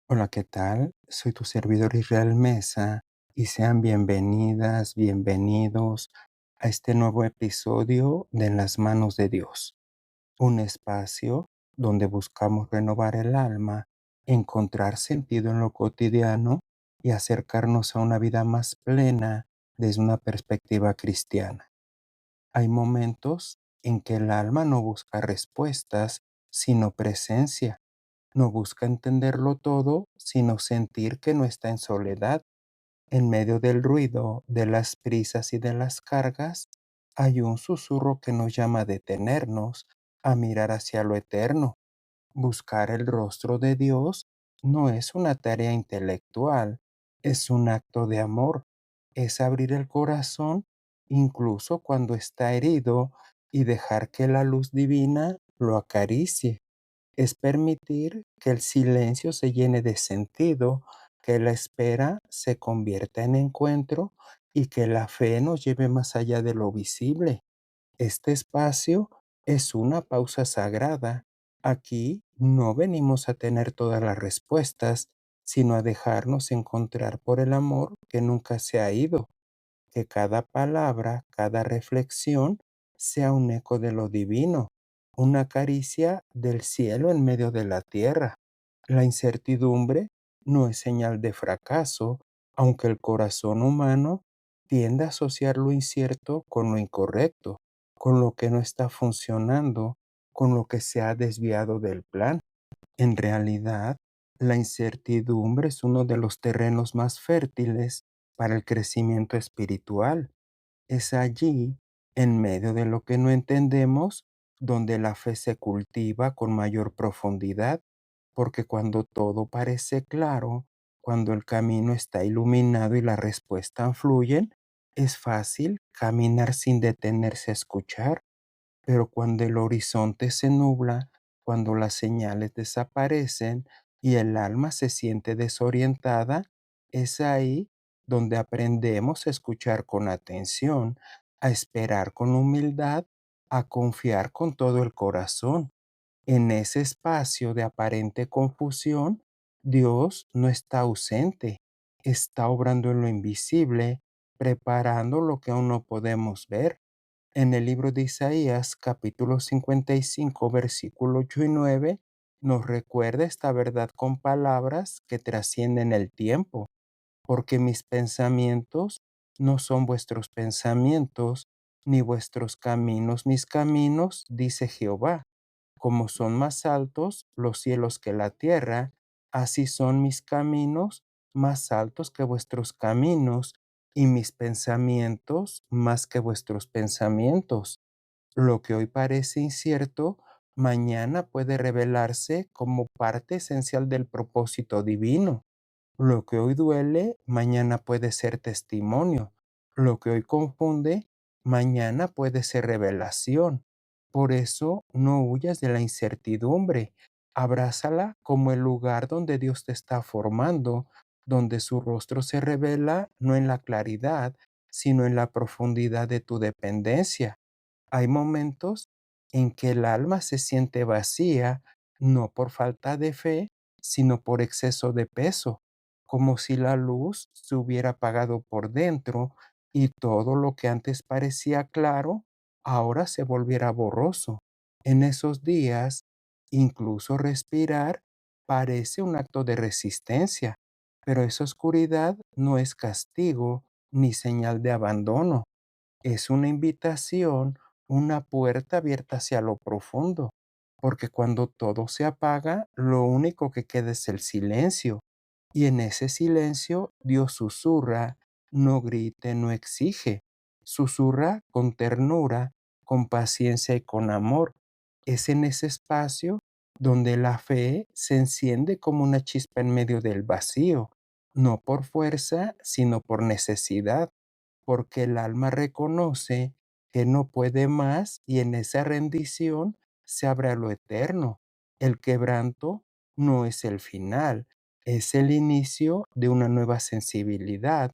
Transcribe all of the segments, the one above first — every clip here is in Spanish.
Hola, ¿qué tal? Soy tu servidor Israel Mesa y sean bienvenidas, bienvenidos a este nuevo episodio de En las manos de Dios, un espacio donde buscamos renovar el alma, encontrar sentido en lo cotidiano y acercarnos a una vida más plena desde una perspectiva cristiana. Hay momentos en que el alma no busca respuestas, sino presencia. No busca entenderlo todo, sino sentir que no está en soledad. En medio del ruido, de las prisas y de las cargas, hay un susurro que nos llama a detenernos, a mirar hacia lo eterno. Buscar el rostro de Dios no es una tarea intelectual, es un acto de amor. Es abrir el corazón incluso cuando está herido y dejar que la luz divina lo acaricie. Es permitir que el silencio se llene de sentido, que la espera se convierta en encuentro y que la fe nos lleve más allá de lo visible. Este espacio es una pausa sagrada. Aquí no venimos a tener todas las respuestas, sino a dejarnos encontrar por el amor que nunca se ha ido. Que cada palabra, cada reflexión sea un eco de lo divino, una caricia del cielo en medio de la tierra. La incertidumbre no es señal de fracaso, aunque el corazón humano tiende a asociar lo incierto con lo incorrecto, con lo que no está funcionando, con lo que se ha desviado del plan. En realidad, la incertidumbre es uno de los terrenos más fértiles para el crecimiento espiritual. Es allí, en medio de lo que no entendemos, donde la fe se cultiva con mayor profundidad, porque cuando todo parece claro, cuando el camino está iluminado y las respuestas fluyen, es fácil caminar sin detenerse a escuchar. Pero cuando el horizonte se nubla, cuando las señales desaparecen y el alma se siente desorientada, es ahí donde aprendemos a escuchar con atención, a esperar con humildad, a confiar con todo el corazón. En ese espacio de aparente confusión, Dios no está ausente, está obrando en lo invisible, preparando lo que aún no podemos ver. En el libro de Isaías, capítulo 55, versículo 8 y 9, nos recuerda esta verdad con palabras que trascienden el tiempo, porque mis pensamientos no son vuestros pensamientos, ni vuestros caminos mis caminos, dice Jehová. Como son más altos los cielos que la tierra, así son mis caminos más altos que vuestros caminos, y mis pensamientos más que vuestros pensamientos. Lo que hoy parece incierto, mañana puede revelarse como parte esencial del propósito divino. Lo que hoy duele, mañana puede ser testimonio. Lo que hoy confunde, mañana puede ser revelación. Por eso no huyas de la incertidumbre. Abrázala como el lugar donde Dios te está formando, donde su rostro se revela no en la claridad, sino en la profundidad de tu dependencia. Hay momentos en que el alma se siente vacía, no por falta de fe, sino por exceso de peso, como si la luz se hubiera apagado por dentro y todo lo que antes parecía claro, ahora se volviera borroso. En esos días, incluso respirar parece un acto de resistencia, pero esa oscuridad no es castigo ni señal de abandono. Es una invitación, una puerta abierta hacia lo profundo, porque cuando todo se apaga, lo único que queda es el silencio. Y en ese silencio Dios susurra, no grite, no exige. Susurra con ternura, con paciencia y con amor. Es en ese espacio donde la fe se enciende como una chispa en medio del vacío, no por fuerza, sino por necesidad, porque el alma reconoce que no puede más y en esa rendición se abre a lo eterno. El quebranto no es el final, es el inicio de una sensibilidad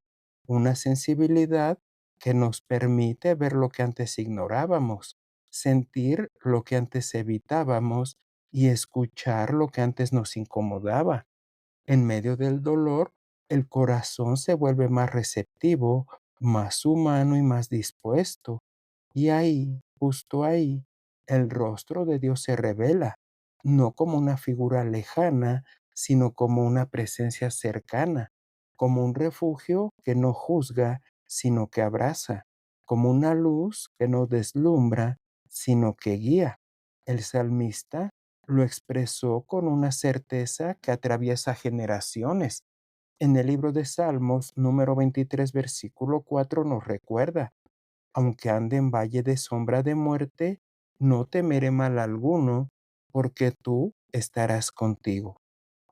que nos permite ver lo que antes ignorábamos, sentir lo que antes evitábamos y escuchar lo que antes nos incomodaba. En medio del dolor, el corazón se vuelve más receptivo, más humano y más dispuesto. Y ahí, justo ahí, el rostro de Dios se revela, no como una figura lejana, sino como una presencia cercana, como un refugio que no juzga, sino que abraza, como una luz que no deslumbra, sino que guía. El salmista lo expresó con una certeza que atraviesa generaciones. En el libro de Salmos, número 23, versículo 4, nos recuerda: aunque ande en valle de sombra de muerte, no temeré mal alguno, porque tú estarás contigo.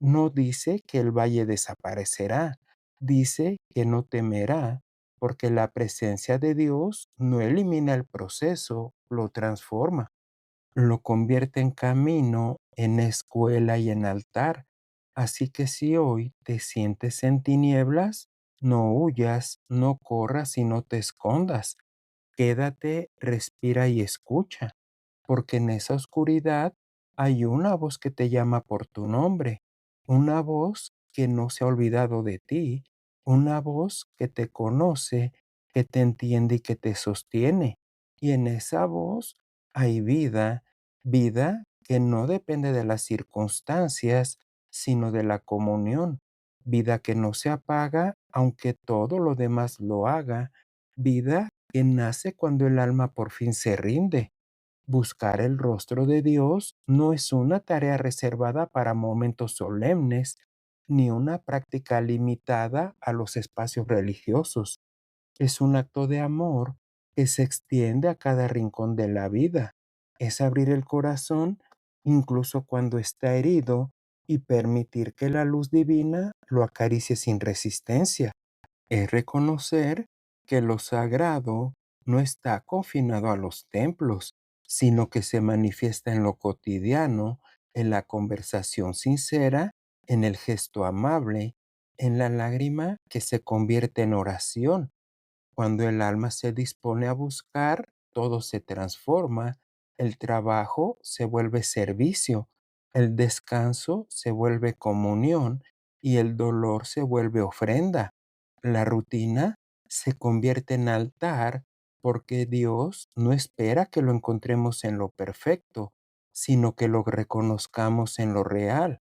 No dice que el valle desaparecerá, dice que no temerá, porque la presencia de Dios no elimina el proceso, lo transforma, lo convierte en camino, en escuela y en altar. Así que si hoy te sientes en tinieblas, no huyas, no corras y no te escondas. Quédate, respira y escucha, porque en esa oscuridad hay una voz que te llama por tu nombre, una voz que no se ha olvidado de ti, una voz que te conoce, que te entiende y que te sostiene. Y en esa voz hay vida, vida que no depende de las circunstancias, sino de la comunión, vida que no se apaga aunque todo lo demás lo haga, vida que nace cuando el alma por fin se rinde. Buscar el rostro de Dios no es una tarea reservada para momentos solemnes, ni una práctica limitada a los espacios religiosos. Es un acto de amor que se extiende a cada rincón de la vida. Es abrir el corazón incluso cuando está herido y permitir que la luz divina lo acaricie sin resistencia. Es reconocer que lo sagrado no está confinado a los templos, sino que se manifiesta en lo cotidiano, en la conversación sincera, en el gesto amable, en la lágrima que se convierte en oración. Cuando el alma se dispone a buscar, todo se transforma, el trabajo se vuelve servicio, el descanso se vuelve comunión y el dolor se vuelve ofrenda. La rutina se convierte en altar porque Dios no espera que lo encontremos en lo perfecto, sino que lo reconozcamos en lo real.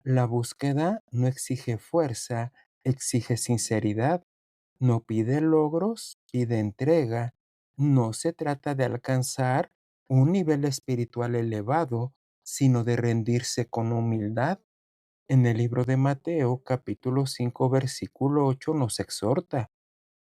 La búsqueda no exige fuerza, exige sinceridad. No pide logros, pide entrega. No se trata de alcanzar un nivel espiritual elevado, sino de rendirse con humildad. En el libro de Mateo, capítulo 5, versículo 8, nos exhorta: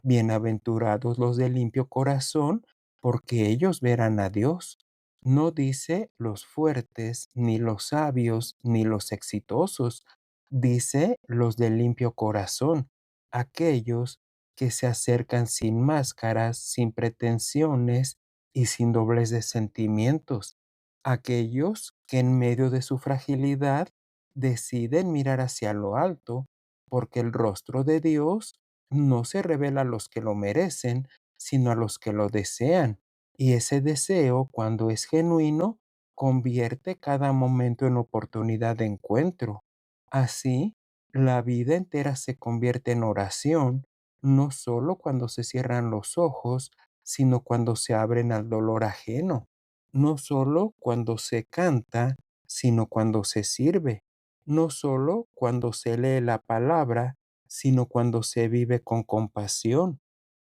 bienaventurados los de limpio corazón, porque ellos verán a Dios. No dice los fuertes, ni los sabios, ni los exitosos. Dice los de limpio corazón, aquellos que se acercan sin máscaras, sin pretensiones y sin dobles de sentimientos. Aquellos que en medio de su fragilidad deciden mirar hacia lo alto, porque el rostro de Dios no se revela a los que lo merecen, sino a los que lo desean. Y ese deseo, cuando es genuino, convierte cada momento en oportunidad de encuentro. Así, la vida entera se convierte en oración, no solo cuando se cierran los ojos, sino cuando se abren al dolor ajeno. No solo cuando se canta, sino cuando se sirve. No solo cuando se lee la palabra, sino cuando se vive con compasión.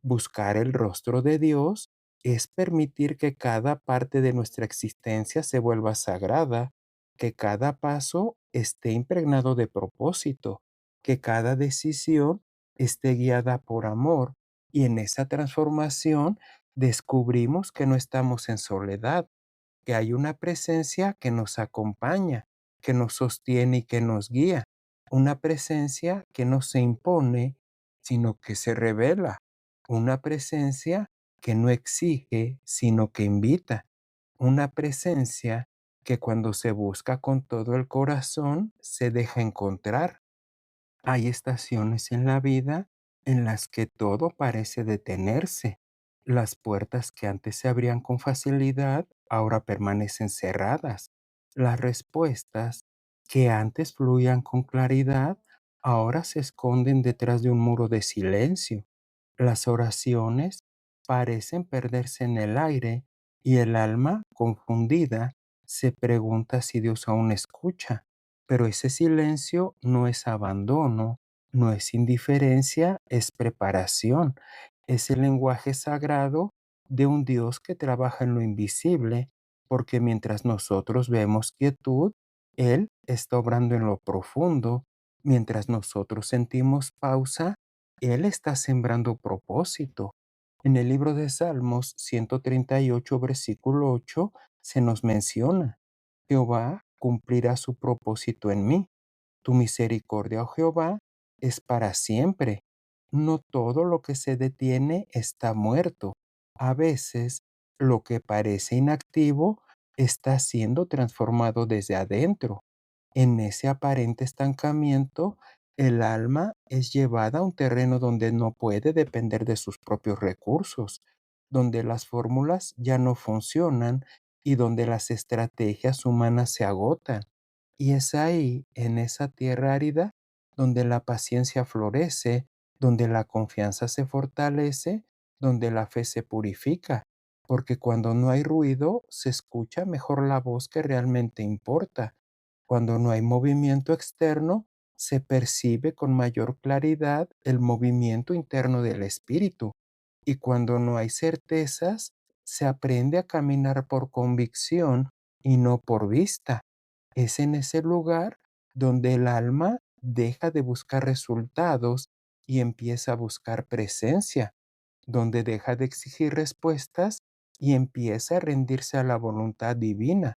Buscar el rostro de Dios es permitir que cada parte de nuestra existencia se vuelva sagrada, que cada paso esté impregnado de propósito, que cada decisión esté guiada por amor, y en esa transformación descubrimos que no estamos en soledad, que hay una presencia que nos acompaña, que nos sostiene y que nos guía, una presencia que no se impone, sino que se revela, una presencia que no exige, sino que invita, una presencia que cuando se busca con todo el corazón se deja encontrar. Hay estaciones en la vida en las que todo parece detenerse. Las puertas que antes se abrían con facilidad ahora permanecen cerradas. Las respuestas que antes fluían con claridad ahora se esconden detrás de un muro de silencio. Las oraciones parecen perderse en el aire y el alma, confundida, se pregunta si Dios aún escucha. Pero ese silencio no es abandono, no es indiferencia, es preparación. Es el lenguaje sagrado de un Dios que trabaja en lo invisible, porque mientras nosotros vemos quietud, Él está obrando en lo profundo. Mientras nosotros sentimos pausa, Él está sembrando propósito. En el libro de Salmos 138, versículo 8, se nos menciona: Jehová cumplirá su propósito en mí. Tu misericordia, oh Jehová, es para siempre. No todo lo que se detiene está muerto. A veces, lo que parece inactivo está siendo transformado desde adentro. En ese aparente estancamiento, el alma es llevada a un terreno donde no puede depender de sus propios recursos, donde las fórmulas ya no funcionan y donde las estrategias humanas se agotan. Y es ahí, en esa tierra árida, donde la paciencia florece, donde la confianza se fortalece, donde la fe se purifica, porque cuando no hay ruido, se escucha mejor la voz que realmente importa. Cuando no hay movimiento externo, se percibe con mayor claridad el movimiento interno del espíritu. Y cuando no hay certezas, se aprende a caminar por convicción y no por vista. Es en ese lugar donde el alma deja de buscar resultados y empieza a buscar presencia, donde deja de exigir respuestas y empieza a rendirse a la voluntad divina.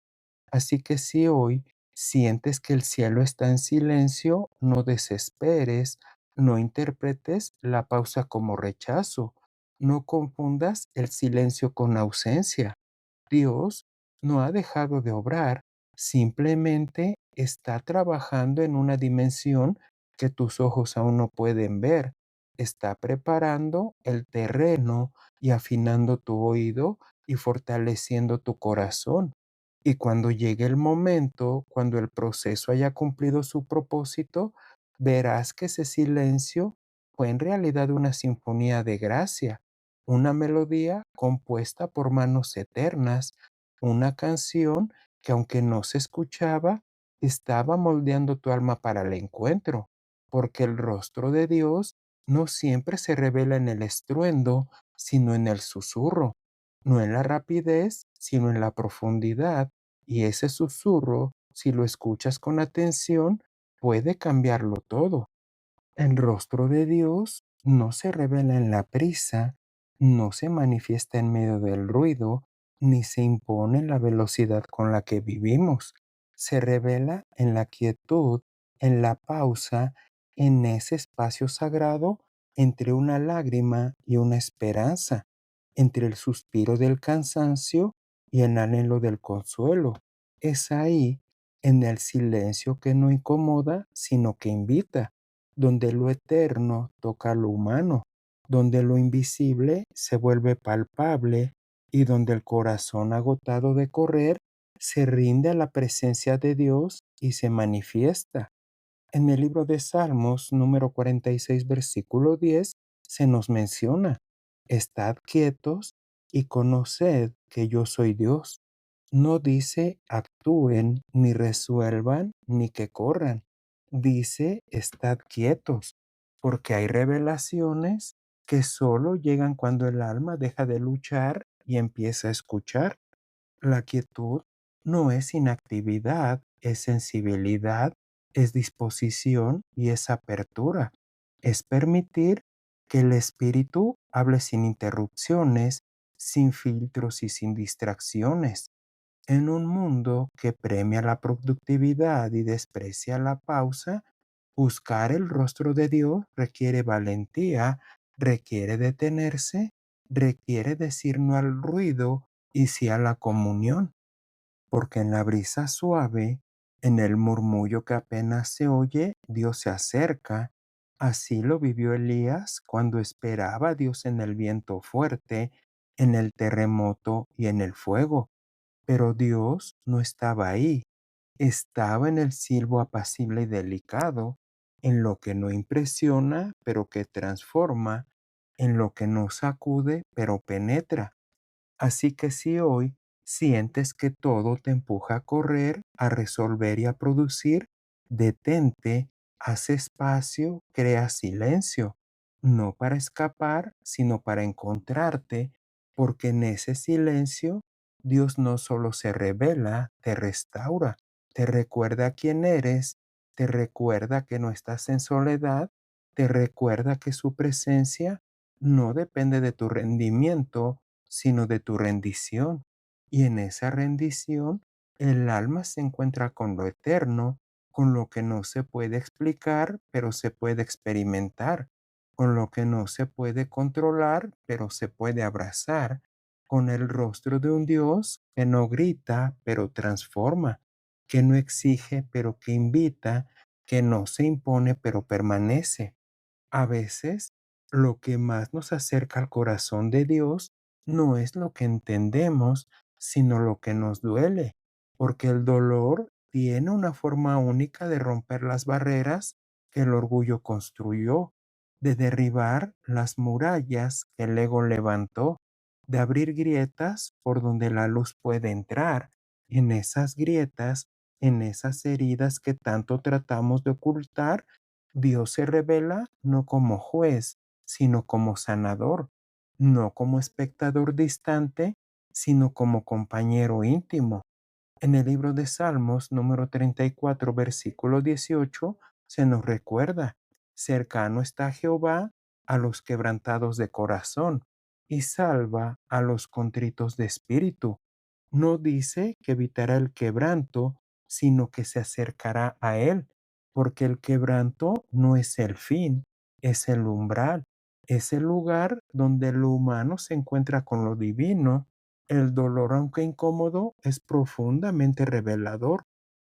Así que si hoy sientes que el cielo está en silencio, no desesperes, no interpretes la pausa como rechazo, no confundas el silencio con ausencia. Dios no ha dejado de obrar, simplemente está trabajando en una dimensión que tus ojos aún no pueden ver. Está preparando el terreno y afinando tu oído y fortaleciendo tu corazón. Y cuando llegue el momento, cuando el proceso haya cumplido su propósito, verás que ese silencio fue en realidad una sinfonía de gracia, una melodía compuesta por manos eternas, una canción que aunque no se escuchaba, estaba moldeando tu alma para el encuentro, porque el rostro de Dios no siempre se revela en el estruendo, sino en el susurro, no en la rapidez, sino en la profundidad, y ese susurro, si lo escuchas con atención, puede cambiarlo todo. El rostro de Dios no se revela en la prisa, no se manifiesta en medio del ruido, ni se impone en la velocidad con la que vivimos. Se revela en la quietud, en la pausa, en ese espacio sagrado entre una lágrima y una esperanza, entre el suspiro del cansancio y el anhelo del consuelo. Es ahí, en el silencio que no incomoda, sino que invita, donde lo eterno toca lo humano, donde lo invisible se vuelve palpable y donde el corazón agotado de correr se rinde a la presencia de Dios y se manifiesta. En el libro de Salmos, número 46, versículo 10, se nos menciona: Estad quietos y conoced que yo soy Dios. No dice actúen, ni resuelvan, ni que corran. Dice estad quietos, porque hay revelaciones que solo llegan cuando el alma deja de luchar y empieza a escuchar. La quietud no es inactividad, es sensibilidad, es disposición y es apertura. Es permitir que el espíritu hable sin interrupciones, sin filtros y sin distracciones. En un mundo que premia la productividad y desprecia la pausa, buscar el rostro de Dios requiere valentía, requiere detenerse, requiere decir no al ruido y sí a la comunión, porque en la brisa suave, en el murmullo que apenas se oye, Dios se acerca. Así lo vivió Elías cuando esperaba a Dios en el viento fuerte, en el terremoto y en el fuego. Pero Dios no estaba ahí, estaba en el silbo apacible y delicado, en lo que no impresiona, pero que transforma, en lo que no sacude, pero penetra. Así que si hoy sientes que todo te empuja a correr, a resolver y a producir, detente, haz espacio, crea silencio, no para escapar, sino para encontrarte, porque en ese silencio Dios no solo se revela, te restaura, te recuerda quién eres, te recuerda que no estás en soledad, te recuerda que su presencia no depende de tu rendimiento, sino de tu rendición. Y en esa rendición, el alma se encuentra con lo eterno, con lo que no se puede explicar, pero se puede experimentar, con lo que no se puede controlar, pero se puede abrazar, con el rostro de un Dios que no grita, pero transforma, que no exige, pero que invita, que no se impone, pero permanece. A veces, lo que más nos acerca al corazón de Dios no es lo que entendemos, sino lo que nos duele, porque el dolor tiene una forma única de romper las barreras que el orgullo construyó, de derribar las murallas que el ego levantó, de abrir grietas por donde la luz puede entrar. En esas grietas, en esas heridas que tanto tratamos de ocultar, Dios se revela no como juez, sino como sanador, no como espectador distante, sino como compañero íntimo. En el libro de Salmos, número 34, versículo 18, se nos recuerda, cercano está Jehová a los quebrantados de corazón y salva a los contritos de espíritu. No dice que evitará el quebranto, sino que se acercará a él, porque el quebranto no es el fin, es el umbral, es el lugar donde lo humano se encuentra con lo divino. El dolor, aunque incómodo, es profundamente revelador.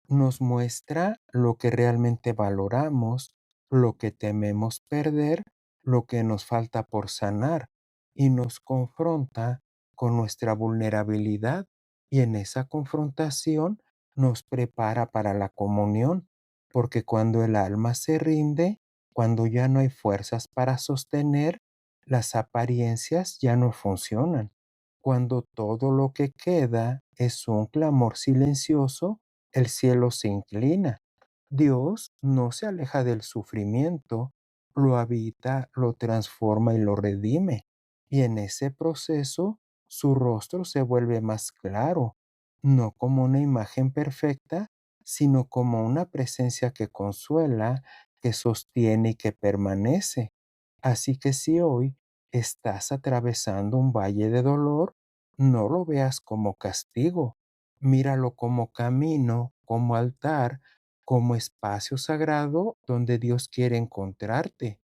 Nos muestra lo que realmente valoramos, lo que tememos perder, lo que nos falta por sanar, y nos confronta con nuestra vulnerabilidad, y en esa confrontación nos prepara para la comunión, porque cuando el alma se rinde, cuando ya no hay fuerzas para sostener, las apariencias ya no funcionan. Cuando todo lo que queda es un clamor silencioso, el cielo se inclina. Dios no se aleja del sufrimiento, lo habita, lo transforma y lo redime. Y en ese proceso su rostro se vuelve más claro, no como una imagen perfecta, sino como una presencia que consuela, que sostiene y que permanece. Así que si hoy estás atravesando un valle de dolor, no lo veas como castigo, míralo como camino, como altar, como espacio sagrado donde Dios quiere encontrarte.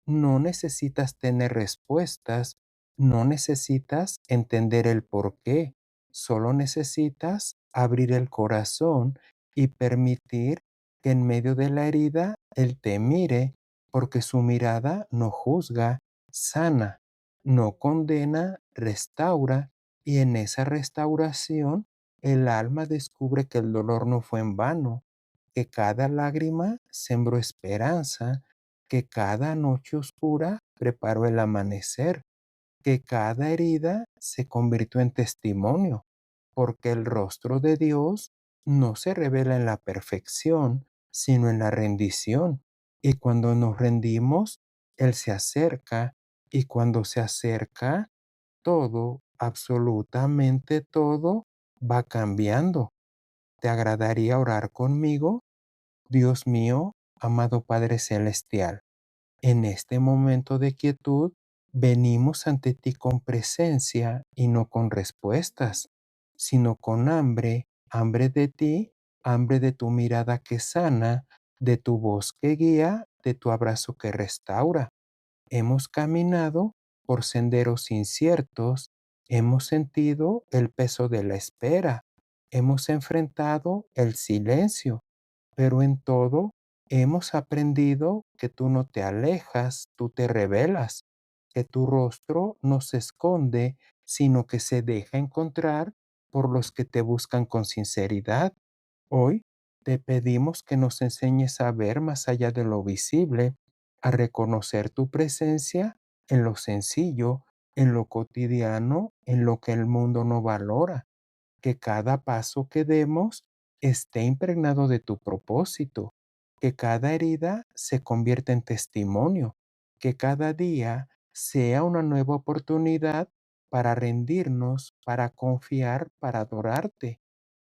No necesitas tener respuestas, no necesitas entender el por qué, solo necesitas abrir el corazón y permitir que en medio de la herida Él te mire, porque su mirada no juzga, sana, no condena, restaura, y en esa restauración el alma descubre que el dolor no fue en vano, que cada lágrima sembró esperanza, que cada noche oscura preparó el amanecer, que cada herida se convirtió en testimonio, porque el rostro de Dios no se revela en la perfección, sino en la rendición. Y cuando nos rendimos, Él se acerca, y cuando se acerca, todo, absolutamente todo, va cambiando. ¿Te agradaría orar conmigo? Dios mío, amado Padre Celestial, en este momento de quietud, venimos ante ti con presencia y no con respuestas, sino con hambre, hambre de ti, hambre de tu mirada que sana, de tu voz que guía, de tu abrazo que restaura. Hemos caminado por senderos inciertos, hemos sentido el peso de la espera, hemos enfrentado el silencio, pero en todo hemos aprendido que tú no te alejas, tú te revelas, que tu rostro no se esconde, sino que se deja encontrar por los que te buscan con sinceridad. Hoy Te pedimos que nos enseñes a ver más allá de lo visible, a reconocer tu presencia en lo sencillo, en lo cotidiano, en lo que el mundo no valora, que cada paso que demos esté impregnado de tu propósito, que cada herida se convierta en testimonio, que cada día sea una nueva oportunidad para rendirnos, para confiar, para adorarte,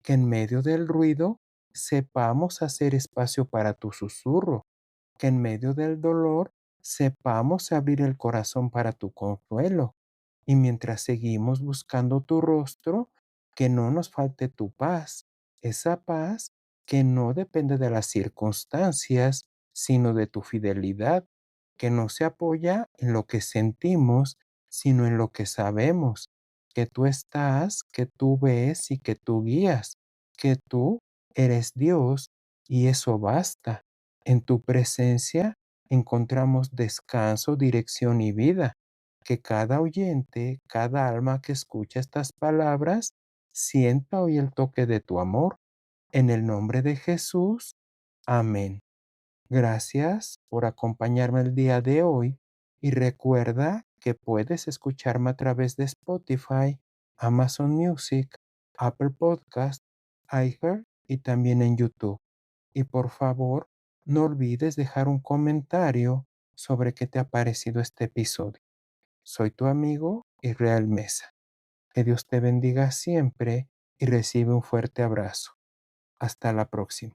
que en medio del ruido sepamos hacer espacio para tu susurro, que en medio del dolor sepamos abrir el corazón para tu consuelo. Y mientras seguimos buscando tu rostro, que no nos falte tu paz, esa paz que no depende de las circunstancias, sino de tu fidelidad, que no se apoya en lo que sentimos, sino en lo que sabemos, que tú estás, que tú ves y que tú guías, que tú eres Dios y eso basta. En tu presencia encontramos descanso, dirección y vida. Que cada oyente, cada alma que escucha estas palabras, sienta hoy el toque de tu amor. En el nombre de Jesús. Amén. Gracias por acompañarme el día de hoy y recuerda que puedes escucharme a través de Spotify, Amazon Music, Apple Podcast, iHeart y también en YouTube. Y por favor, no olvides dejar un comentario sobre qué te ha parecido este episodio. Soy tu amigo Israel Mesa. Que Dios te bendiga siempre y recibe un fuerte abrazo. Hasta la próxima.